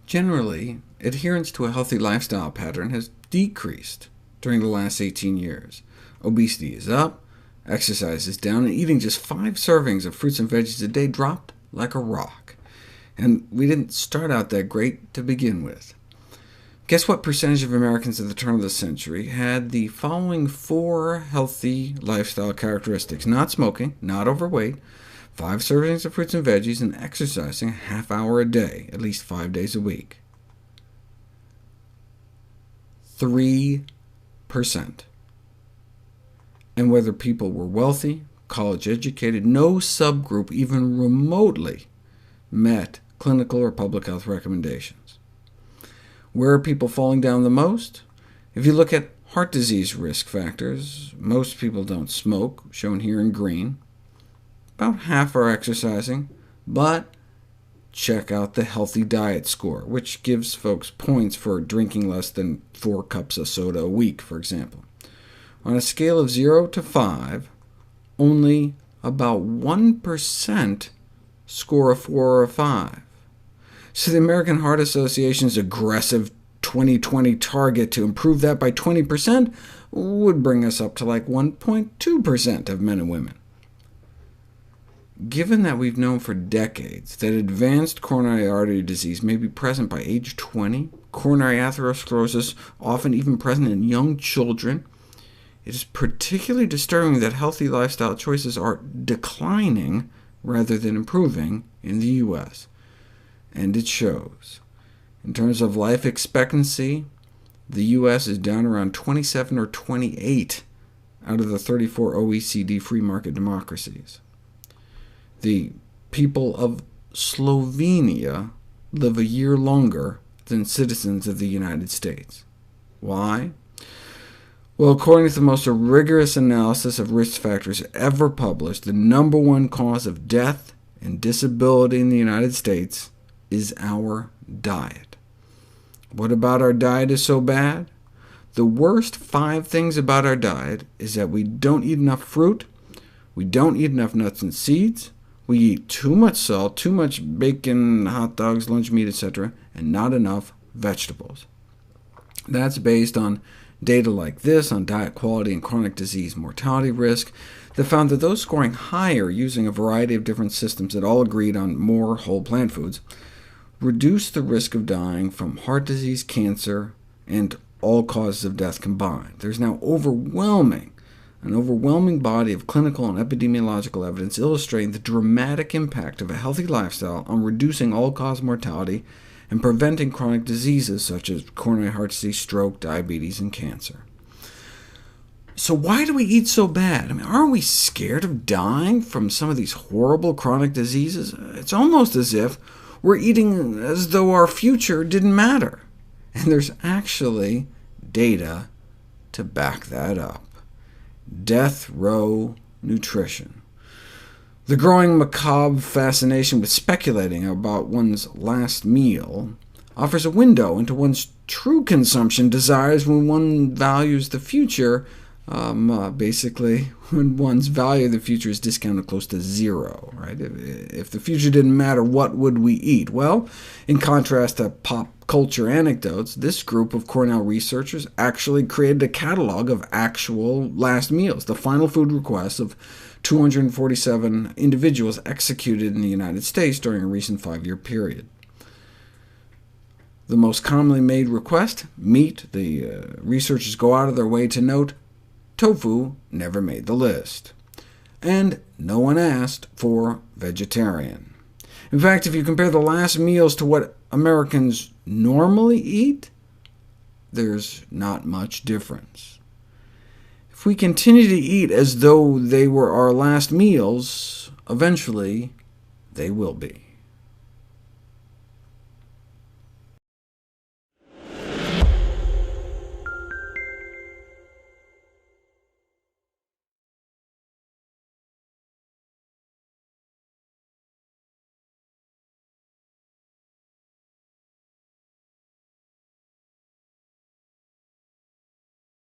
Generally, adherence to a healthy lifestyle pattern has decreased during the last 18 years. Obesity is up, exercise is down, and eating just 5 servings of fruits and veggies a day dropped like a rock. And we didn't start out that great to begin with. Guess what percentage of Americans at the turn of the century had the following 4 healthy lifestyle characteristics: not smoking, not overweight, 5 servings of fruits and veggies, and exercising a half hour a day, at least 5 days a week? 3%. And whether people were wealthy, college-educated, no subgroup even remotely met clinical or public health recommendations. Where are people falling down the most? If you look at heart disease risk factors, most people don't smoke, shown here in green. About half are exercising, but check out the healthy diet score, which gives folks points for drinking less than 4 cups of soda a week, for example. On a scale of 0 to 5, only about 1% score a 4 or a 5. So the American Heart Association's aggressive 2020 target to improve that by 20% would bring us up to like 1.2% of men and women. Given that we've known for decades that advanced coronary artery disease may be present by age 20, coronary atherosclerosis often even present in young children, it is particularly disturbing that healthy lifestyle choices are declining rather than improving in the U.S., and it shows. In terms of life expectancy, the U.S. is down around 27 or 28 out of the 34 OECD free market democracies. The people of Slovenia live a year longer than citizens of the United States. Why? Well, according to the most rigorous analysis of risk factors ever published, the #1 cause of death and disability in the United States is our diet. What about our diet is so bad? The worst 5 things about our diet is that we don't eat enough fruit, we don't eat enough nuts and seeds, we eat too much salt, too much bacon, hot dogs, lunch meat, etc., and not enough vegetables. That's based on data like this on diet quality and chronic disease mortality risk that found that those scoring higher using a variety of different systems that all agreed on more whole plant foods reduced the risk of dying from heart disease, cancer, and all causes of death combined. There's now an overwhelming body of clinical and epidemiological evidence illustrating the dramatic impact of a healthy lifestyle on reducing all-cause mortality and preventing chronic diseases such as coronary heart disease, stroke, diabetes, and cancer. So why do we eat so bad? Aren't we scared of dying from some of these horrible chronic diseases? It's almost as if we're eating as though our future didn't matter. And there's actually data to back that up. Death row nutrition. The growing macabre fascination with speculating about one's last meal offers a window into one's true consumption desires when one values the future, basically when one's value of the future is discounted close to 0. Right? If the future didn't matter, what would we eat? Well, in contrast to pop culture anecdotes, this group of Cornell researchers actually created a catalog of actual last meals, the final food requests of 247 individuals executed in the United States during a recent 5-year period. The most commonly made request, meat. The researchers go out of their way to note, tofu never made the list. And no one asked for vegetarian. In fact, if you compare the last meals to what Americans normally eat, there's not much difference. If we continue to eat as though they were our last meals, eventually they will be.